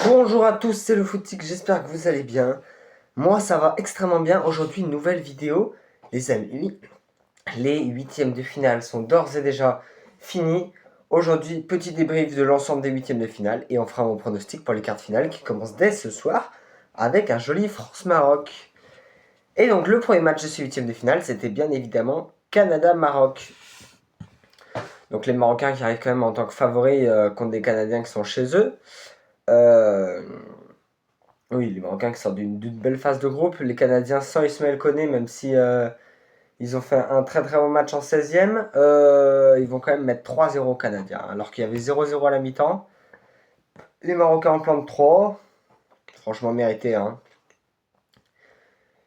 Bonjour à tous, c'est le Footique, j'espère que vous allez bien. Moi ça va extrêmement bien. Aujourd'hui une nouvelle vidéo. Les amis, les huitièmes de finale sont d'ores et déjà finis. Aujourd'hui, petit débrief de l'ensemble des huitièmes de finale et on fera mon pronostic pour les quarts de finale qui commencent dès ce soir avec un joli France-Maroc. Et donc le premier match de ces huitièmes de finale, c'était bien évidemment Canada-Maroc. Donc les Marocains qui arrivent quand même en tant que favoris contre des Canadiens qui sont chez eux. Euh, Oui, les Marocains qui sortent d'une belle phase de groupe. Les Canadiens sans Ismaël Koné, même si ils ont fait un très très bon match en 16e, ils vont quand même mettre 3-0 aux Canadiens. Alors qu'il y avait 0-0 à la mi-temps. Les Marocains en plantent 3. Franchement mérité. Hein.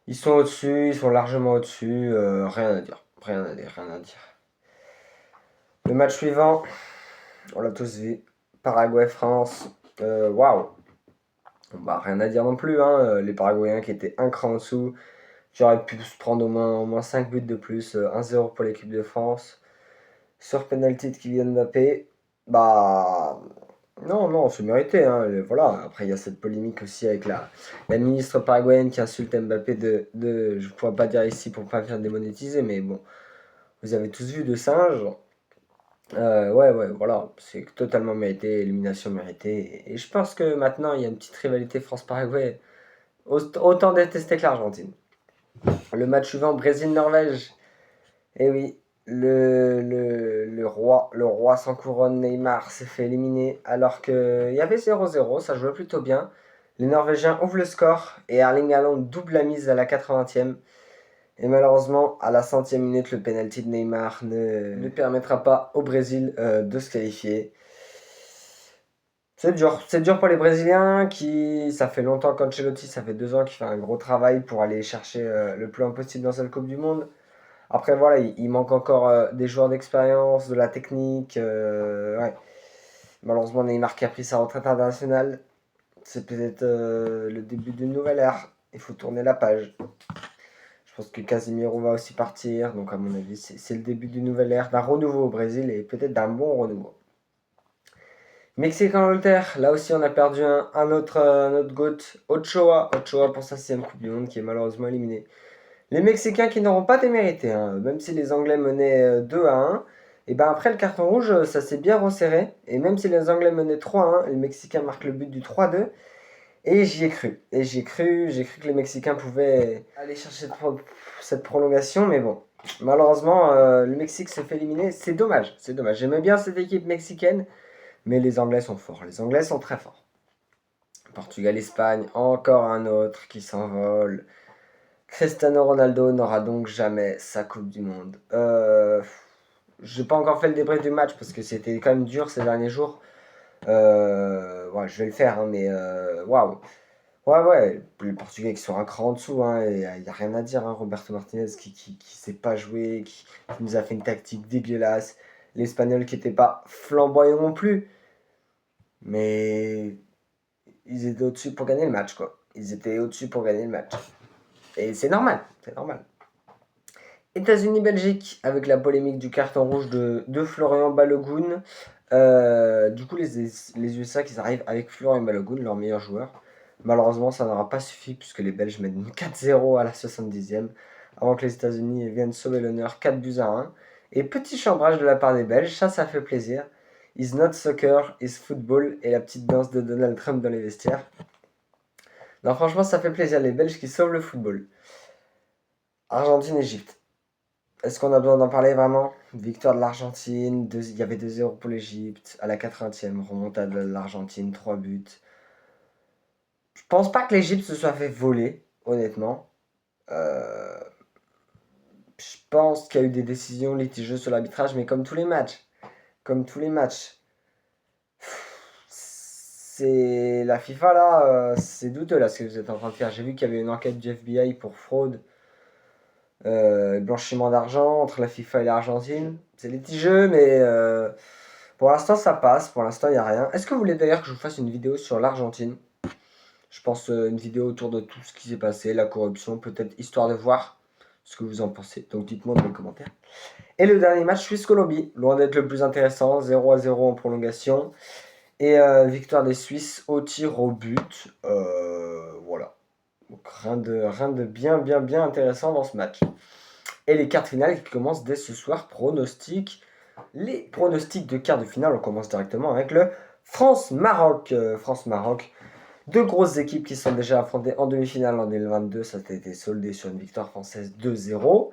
Ils sont au-dessus, ils sont largement au-dessus. Rien à dire. Rien à dire, rien à dire. Le match suivant, on l'a tous vu. Paraguay-France. Waouh. Bah, rien à dire non plus. Hein. Les Paraguayens qui étaient un cran en dessous. J'aurais pu se prendre au moins 5 buts de plus. 1-0 pour l'équipe de France. Sur penalty de Kylian Mbappé. Bah. Non, non, c'est mérité. Hein. Voilà. Après, il y a cette polémique aussi avec la ministre paraguayenne qui insulte Mbappé je ne pourrais pas dire ici pour ne pas faire démonétiser, mais bon. Vous avez tous vu de singe. Ouais, ouais, voilà. C'est totalement mérité. Élimination méritée. Et je pense que maintenant, il y a une petite rivalité France-Paraguay. Autant détesté que l'Argentine. Le match suivant, Brésil-Norvège. Et oui, le roi sans couronne Neymar s'est fait éliminer alors qu'il y avait 0-0, ça jouait plutôt bien. Les Norvégiens ouvrent le score et Erling Haaland double la mise à la 80e. Et malheureusement, à la 100e minute, le penalty de Neymar ne permettra pas au Brésil de se qualifier. C'est dur pour les Brésiliens ça fait longtemps qu'Ancelotti, ça fait 2 ans qu'il fait un gros travail pour aller chercher le plus loin possible dans cette Coupe du Monde. Après, voilà, il manque encore des joueurs d'expérience, de la technique. Ouais. Malheureusement, Neymar qui a pris sa retraite internationale, c'est peut-être le début d'une nouvelle ère. Il faut tourner la page. Je pense que Casemiro va aussi partir. Donc, à mon avis, c'est le début d'une nouvelle ère, d'un renouveau au Brésil et peut-être d'un bon renouveau. Mexique-Angleterre, là aussi on a perdu un autre GOAT, Ochoa pour sa 6ème Coupe du Monde qui est malheureusement éliminé. Les Mexicains qui n'auront pas démérité, hein, même si les Anglais menaient 2-1, et ben après le carton rouge, ça s'est bien resserré. Et même si les Anglais menaient 3-1, les Mexicains marquent le but du 3-2. Et j'y ai cru. J'ai cru que les Mexicains pouvaient aller chercher cette prolongation, mais bon. Malheureusement, le Mexique se fait éliminer. C'est dommage, c'est dommage. J'aimais bien cette équipe mexicaine, mais les Anglais sont forts. Les Anglais sont très forts. Portugal-Espagne, encore un autre qui s'envole. Cristiano Ronaldo n'aura donc jamais sa Coupe du Monde. J'ai pas encore fait le débrief du match parce que c'était quand même dur ces derniers jours. Ouais, je vais le faire, hein, mais waouh. Ouais, ouais, les Portugais qui sont un cran en dessous, hein, il n'y a rien à dire. Hein, Roberto Martinez qui sait pas jouer, qui nous a fait une tactique dégueulasse. L'Espagnol qui n'était pas flamboyant non plus. Mais ils étaient au-dessus pour gagner le match, quoi. Ils étaient au-dessus pour gagner le match. Et c'est normal, c'est normal. États-Unis-Belgique, avec la polémique du carton rouge de Florian Balogun. Du coup, les USA qui arrivent avec Florian Balogun, leur meilleur joueur. Malheureusement, ça n'aura pas suffi puisque les Belges mènent 4-0 à la 70e. Avant que les États-Unis viennent sauver l'honneur 4-1. Et petit chambrage de la part des Belges, ça fait plaisir. Is not soccer, is football. Et la petite danse de Donald Trump dans les vestiaires. Non, franchement, ça fait plaisir. Les Belges qui sauvent le football. Argentine-Égypte. Est-ce qu'on a besoin d'en parler vraiment? Victoire de l'Argentine, il y avait 2-0 pour l'Égypte, à la 80e, remontada de l'Argentine, 3 buts. Je pense pas que l'Égypte se soit fait voler, honnêtement. Je pense qu'il y a eu des décisions litigieuses sur l'arbitrage, mais comme tous les matchs, c'est la FIFA là, c'est douteux là ce que vous êtes en train de faire. J'ai vu qu'il y avait une enquête du FBI pour fraude. Blanchiment d'argent entre la FIFA et l'Argentine. C'est litigieux, mais pour l'instant ça passe. Pour l'instant il n'y a rien. Est-ce que vous voulez d'ailleurs que je vous fasse une vidéo sur l'Argentine? Je pense une vidéo autour de tout ce qui s'est passé, la corruption, peut-être histoire de voir ce que vous en pensez. Donc dites-moi dans les commentaires. Et le dernier match, Suisse-Colombie. Loin d'être le plus intéressant, 0-0 en prolongation. Et victoire des Suisses au tir au but. Voilà. Donc rien de bien intéressant dans ce match. Et les quarts de finale qui commencent dès ce soir. Pronostic. Les pronostics de quarts de finale, on commence directement avec le France-Maroc. France-Maroc. Deux grosses équipes qui sont déjà affrontées en demi-finale en 2022. Ça a été soldé sur une victoire française 2-0.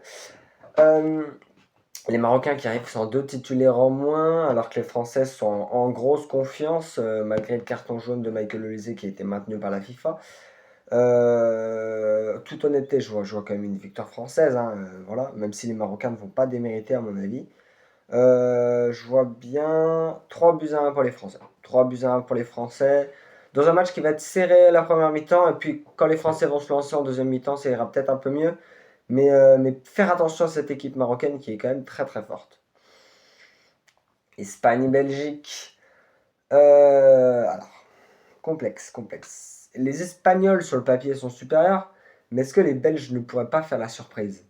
Les Marocains qui arrivent sont 2 titulaires en moins, alors que les Français sont en grosse confiance, malgré le carton jaune de Michael Olise qui a été maintenu par la FIFA. Toute honnêteté, je vois quand même une victoire française, hein, voilà, même si les Marocains ne vont pas démériter à mon avis. Je vois bien 3-1 pour les Français. 3-1 pour les Français. Dans un match qui va être serré la première mi-temps, et puis quand les Français vont se lancer en deuxième mi-temps, ça ira peut-être un peu mieux. Mais faire attention à cette équipe marocaine qui est quand même très très forte. Espagne-Belgique. Alors, complexe. Les Espagnols sur le papier sont supérieurs, mais est-ce que les Belges ne pourraient pas faire la surprise?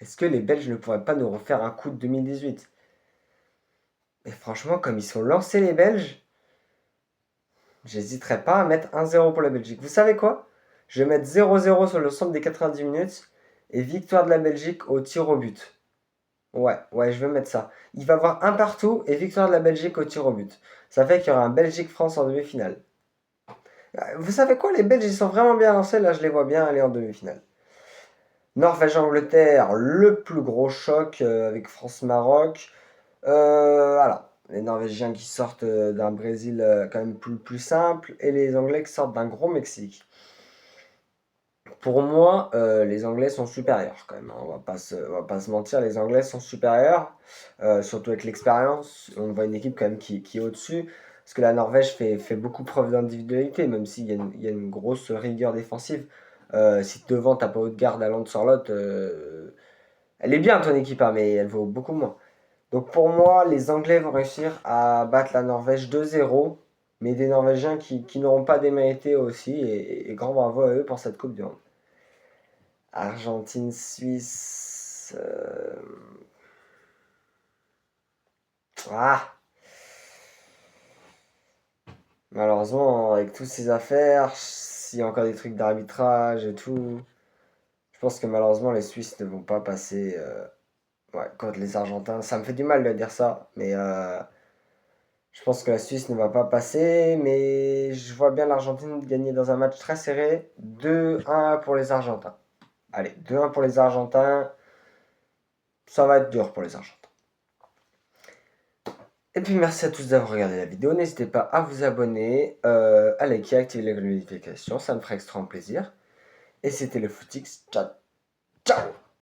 Est-ce que les Belges ne pourraient pas nous refaire un coup de 2018? Et franchement, comme ils sont lancés les Belges, j'hésiterais pas à mettre 1-0 pour la Belgique. Vous savez quoi? Je vais mettre 0-0 sur le centre des 90 minutes et victoire de la Belgique au tir au but. Ouais, je vais mettre ça. Il va y avoir un partout et victoire de la Belgique au tir au but. Ça fait qu'il y aura un Belgique-France en demi-finale. Vous savez quoi? Les Belges, ils sont vraiment bien lancés. Là, je les vois bien aller en demi-finale. Norvège-Angleterre, le plus gros choc avec France-Maroc. Alors, les Norvégiens qui sortent d'un Brésil quand même plus simple et les Anglais qui sortent d'un gros Mexique. Pour moi, les Anglais sont supérieurs quand même, hein. On va pas se mentir, les Anglais sont supérieurs, surtout avec l'expérience. On voit une équipe quand même qui est au-dessus. Parce que la Norvège fait beaucoup preuve d'individualité, même s'il y a une grosse rigueur défensive. Si devant t'as pas Odegaard, Haaland, Sorloth, elle est bien ton équipe, hein, mais elle vaut beaucoup moins. Donc pour moi, les Anglais vont réussir à battre la Norvège 2-0, mais des Norvégiens qui n'auront pas démérité aussi, et grand bravo à eux pour cette Coupe du Monde. Argentine, Suisse. Ah! Malheureusement, avec toutes ces affaires, s'il y a encore des trucs d'arbitrage et tout, je pense que malheureusement les Suisses ne vont pas passer contre les Argentins. Ça me fait du mal de dire ça, mais je pense que la Suisse ne va pas passer. Mais je vois bien l'Argentine gagner dans un match très serré. 2-1 pour les Argentins. Allez, 2-1 pour les Argentins. Ça va être dur pour les Argentins. Et puis merci à tous d'avoir regardé la vidéo. N'hésitez pas à vous abonner, à liker, à activer les notifications. Ça me ferait extrêmement plaisir. Et c'était le Footix. Ciao, ciao!